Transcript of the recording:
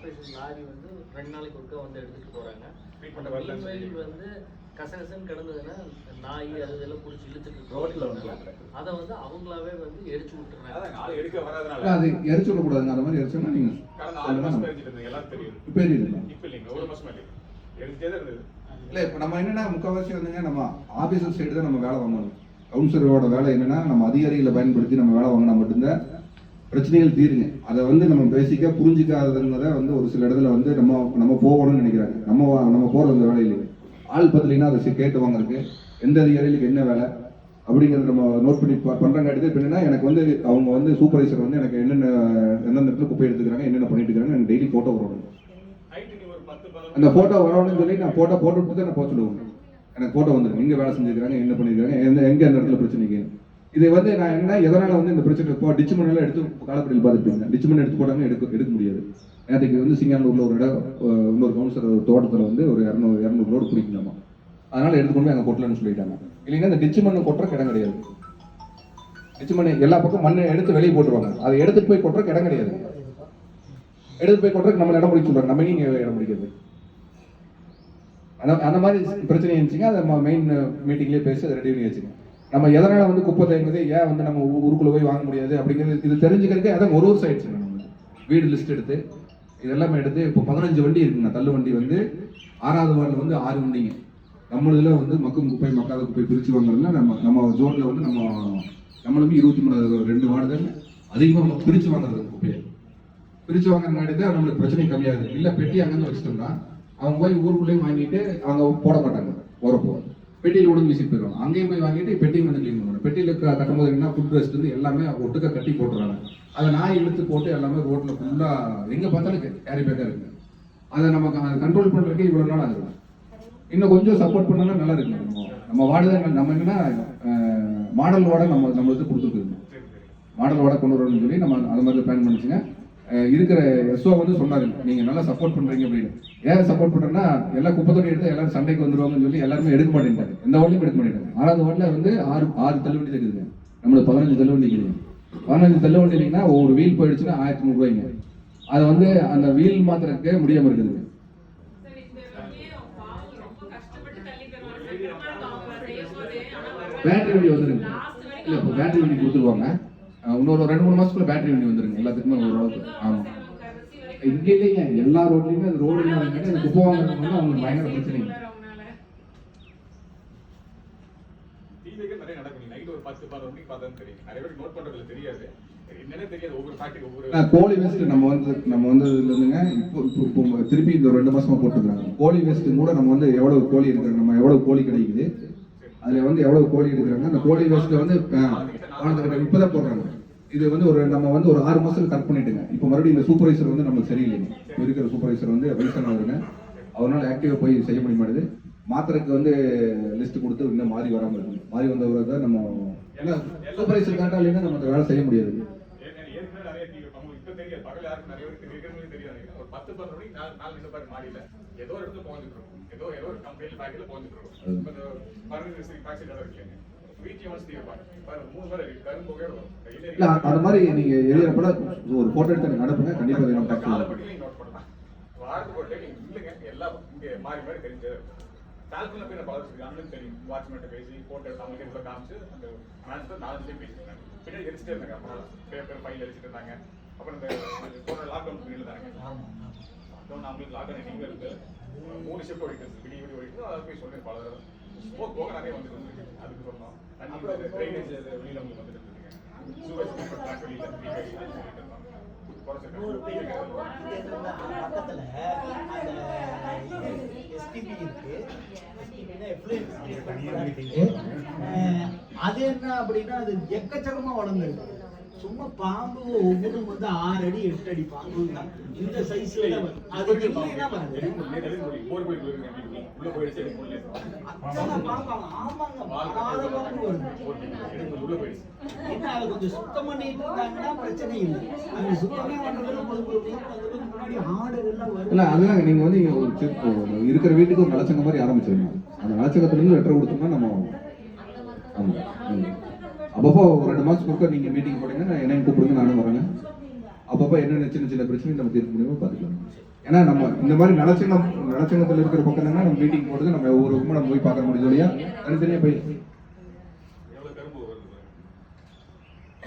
Corporation lorry வந்து 2 நாளைக்கு ஒருக்கா வந்து எடுத்துட்டு போறாங்க. மீன்வெயில் வந்து கசகசன்னு கிடந்ததுன்னா நாய் அது இதெல்லாம் பிடிச்சி இழுத்துட்டு ரோட்ல வந்து அதை வந்து அவங்களாவே வந்து எரிச்சு விட்டுறாங்க. அது எரிச்சு விடக்கூடாதுங்க. அந்த மாதிரி எரிச்சோம்னா நீங்க இல்லை. இப்போ நம்ம என்னன்னா முக்கால்வாசி வந்துங்க நம்ம ஆபீசர் சைடு தான் நம்ம வேலை வாங்கணும். கவுன்சிலரோட வேலை என்னன்னா நம்ம அதிகாரிகளை பயன்படுத்தி நம்ம வேலை வாங்கினா மட்டும்தான் பிரச்சனைகள் தீருங்க. அதை வந்து நம்ம பேசிக்காக புரிஞ்சிக்காததுங்கிறத வந்து ஒரு சில இடத்துல வந்து நம்ம போகணும்னு நினைக்கிறாங்க. நம்ம போகிறது அந்த வேலையிலே ஆள் பத்தலைன்னா அதை கேட்டு வாங்குறதுக்கு எந்த அதிகாரிகளுக்கு என்ன வேலை அப்படிங்கிறத நம்ம நோட் பண்ணி பண்ணுறங்காட்டி இப்போ என்னன்னா எனக்கு வந்து அவங்க வந்து சூப்பர்வைசர் வந்து எனக்கு எந்தெந்த இடத்துல குப்பை எடுத்துக்கிறாங்க என்னென்ன பண்ணிட்டு இருக்காங்க எனக்கு டெய்லி ஃபோட்டோ வரணும். அந்த ஃபோட்டோ வரணும்னு சொல்லி நான் ஃபோட்டோ போட்டு தான் நான் போக சொல்லுவேன். எனக்கு ஃபோட்டோ வந்துடும் எங்கே வேலை செஞ்சுருக்காங்க என்ன பண்ணியிருக்காங்க எங்கே அந்த இடத்துல பிரச்சனைக்கு. இதை வந்து நான் என்ன எதனால் வந்து இந்த பிரச்சனை இப்போ டிச் மண்ணெல்லாம் எடுத்து காலப்படியில் பார்த்துருப்பீங்க. டிச் மண் எடுத்து போட்டாங்க எடுக்க முடியாது. நேற்றுக்கு வந்து சிங்கானூரில் ஒரு இடம் இன்னொரு கவுன்சிலர் தோட்டத்தில் வந்து ஒரு 200 ரோடு பிடிக்கலாமா, அதனால் எடுத்துக்கொண்டு போய் அங்கே கொட்டலன்னு சொல்லிட்டாங்க. இல்லைன்னா இந்த டிச் மண்ணு கொட்டுற இடம் கிடையாது. டிச் மண் எல்லா பக்கம் மண்ணை எடுத்து வெளியே போட்டுருவாங்க. அதை எடுத்துகிட்டு போய் கொட்டுற இடம் கிடையாது. எடுத்து போய் கொட்டுறதுக்கு நம்ம இடம் பிடிக்க சொல்கிறாங்க. நம்ம இங்கே இடம் பிடிக்கிறது அந்த மாதிரி பிரச்சனை இருந்துச்சுங்க. அதை மெயின் மீட்டிங்லேயே பேசி அதை ரெடி பண்ணி வச்சுங்க. நம்ம எதனால் வந்து குப்பை தேங்குது, ஏன் வந்து நம்ம ஊருக்குள்ளே போய் வாங்க முடியாது அப்படிங்கிறது இது தெரிஞ்சுக்கிறதுக்கு அதான் ஒரு சைட்ஸுங்க. நம்ம வீடு லிஸ்ட் எடுத்து இதெல்லாமே எடுத்து இப்போ 15 வண்டி இருக்குங்க. தள்ளு வண்டி வந்து 6வது வார்டில் வந்து 6 வண்டிங்க. நம்ம இதில் வந்து மக்கும் குப்பை மக்காத குப்பை பிரித்து வாங்குறதுல நம்ம ஜோனில் வந்து நம்மளுமே 23 வார்டு தான் அதிகமாக நம்ம பிரித்து வாங்குறது. குப்பையை பிரித்து வாங்குறதுனாடி தான் நம்மளுக்கு பிரச்சனை கம்மியாகுது. இல்லை பெட்டி அங்கேருந்து வச்சுட்டோம்னா அவங்க போய் ஊருக்குள்ளேயும் வாங்கிட்டு அவங்க போட மாட்டாங்க. போகிறப்போ பெட்டியில் உடம்பு வீசிட்டு போயிடுவாங்க. அங்கேயும் போய் வாங்கிட்டு பெட்டியும் வந்து க்ளீன் பண்ணுவாங்க. பெட்டியில் கட்டும்போது என்ன ஃபுட் வேஸ்ட் வந்து எல்லாமே ஒட்டுக்க கட்டி போட்டுறாங்க. அதை நாய் இழுத்து போட்டு எல்லாமே ரோட்டில் ஃபுல்லாக எங்கே பார்த்தாலும் கேரி பேக்காக இருக்குது. அதை நம்ம கண்ட்ரோல் பண்ணுறதுக்கு இவ்வளோ நாள் ஆகுது. இன்னும் கொஞ்சம் சப்போர்ட் பண்ணோன்னா நல்லா இருக்குங்க. நம்ம வார்டு தான் நம்ம என்னன்னா மாடல் வார்டை நம்மளுக்கு கொடுத்துருக்குங்க. மாடல் வார்டை கொண்டு வரணும்னு சொல்லி நம்ம அது மாதிரி பிளான் பண்ணிச்சுங்க. இருக்கிற எஸ்ஓ வந்து சொன்னாரு நீங்கள் நல்லா சப்போர்ட் பண்ணுறீங்க அப்படின்னு. ஏன் சப்போர்ட் பண்ணுறேன்னா எல்லாம் குப்பை தொட்டி எடுத்து எல்லாரும் சண்டைக்கு வந்துருவாங்கன்னு சொல்லி எல்லாருமே எடுக்க மாட்டேன்ட்டாங்க. எந்த வார்டிலையும் எடுக்க மாட்டேங்கிறாங்க. 6வது வார்டில் வந்து 6 தள்ளுவண்டி இருக்குதுங்க. நம்மளுக்கு 15 தள்ளுவண்டி இருக்குதுங்க. 15 தள்ளுவண்டி இல்லைங்கன்னா ஒரு வீல் போயிடுச்சுன்னா 1300 ரூபாய்ங்க. அதை வந்து அந்த வீல் மாத்திரಕ್ಕೆ முடியாமல் இருக்குதுங்க. பேட்டரி வண்டி வந்துருங்க. இல்லை இப்போ பேட்டரி வண்டி கொடுத்துருவாங்க. இன்னொரு 2-3 மாசத்துக்குள்ள பேட்டரி வண்டி வந்துருங்க எல்லாத்துக்குமே ஓரளவுக்கு. ஆமாம் இங்கே இல்லைங்க எல்லா ரோட்லையுமே அது ரோடு இல்லாத அந்த குப்பை வாங்குறது வந்து அவங்களுக்கு பயங்கர பிரச்சனை. கோழி வேஸ்ட் நம்ம வந்து இருந்துங்க இப்போ திருப்பி இந்த 2 மாசமா போட்டுருக்காங்க. கோழி வேஸ்ட் கூட நம்ம வந்து எவ்வளவு கோழி எடுக்கிறாங்க, நம்ம எவ்வளவு கோழி கிடைக்குது, அதுல வந்து எவ்வளவு கோழி எடுக்கிறாங்க. அந்த கோழி வேஸ்ட் வந்து இப்பதான் போடுறாங்க. இது வந்து நம்ம வந்து ஒரு 6 மாசத்துக்கு கட் பண்ணிட்டுங்க. இப்போ மறுபடியும் இந்த சூப்பர்வைசர் வந்து நமக்கு சரியில்லைங்க. இப்போ இருக்கிற சூப்பர்வைசர் வந்து வயசானவருங்க. அவரால் ஆக்டிவாக போய் செய்ய முடிய மாட்டேது. மாத்திரைக்கு வந்து லிஸ்ட் கொடுத்து இன்னும் மாறி வராமல் இருக்கும். மாறி வந்தவரை தான் நம்ம ஏன்னா சூப்பர்வைசர் கரெக்டாக இல்லைன்னா நம்ம அந்த வேலை செய்ய முடியாது. அது மாதிரி நீங்க எழுதுறப்பட ஒரு போட்டோ எடுத்து எனக்கு அனுப்புங்க. கண்டிப்பா வேணும். அதுக்கு சொன்னோம். ட்ரைனேஜ் வெளியில உங்களுக்கு வந்துட்டு இருக்குங்க. சூப்பர் ட்ராக் வெளியில பக்கத்துல எஸ்டிபி இருக்கு. அது என்ன அப்படின்னா அது எக்கச்சக்கமா வளர்ந்துருக்கு. சும்மா பாம்பு ஒவ்வொன்றும் வந்து 6 அடி 8 அடி பாம்பு இந்த சைஸ்ல அது இல்லைன்னா என்ன அதை கொஞ்சம் சுத்தம் பண்ணிட்டு இருந்தாங்கன்னா பிரச்சனை இல்லை. அது சுத்தமே பண்றதுல முன்னாடி ஆடுகள்லாம் வரும். அதுதான் நீங்க வந்து இருக்கிற வீட்டுக்கு ஒரு நலச்சங்க மாதிரி ஆரம்பிச்சிருங்க. அந்த நலச்சங்கத்துல இருந்து லெட்டர் கொடுத்தோம்னா நம்ம அப்பப்போ 2 மாசத்துக்கு ஒருக்கா நீங்க மீட்டிங் போட்டீங்கன்னா என்னையும் கூப்பிடுங்க, நானும் வரேங்க. அப்பப்போ என்னென்ன சின்ன சின்ன பிரச்சனை நம்ம தீர்க்க முடியுமோ பார்த்துக்கலாம். ஏன்னா நம்ம இந்த மாதிரி நலச்சங்கத்தில் இருக்கிற பக்கம் நம்ம மீட்டிங் போடுறது நம்ம ஒவ்வொரு பக்கமும் நம்ம போய் பார்க்க முடியுது இல்லையா, தனித்தனியாக போய்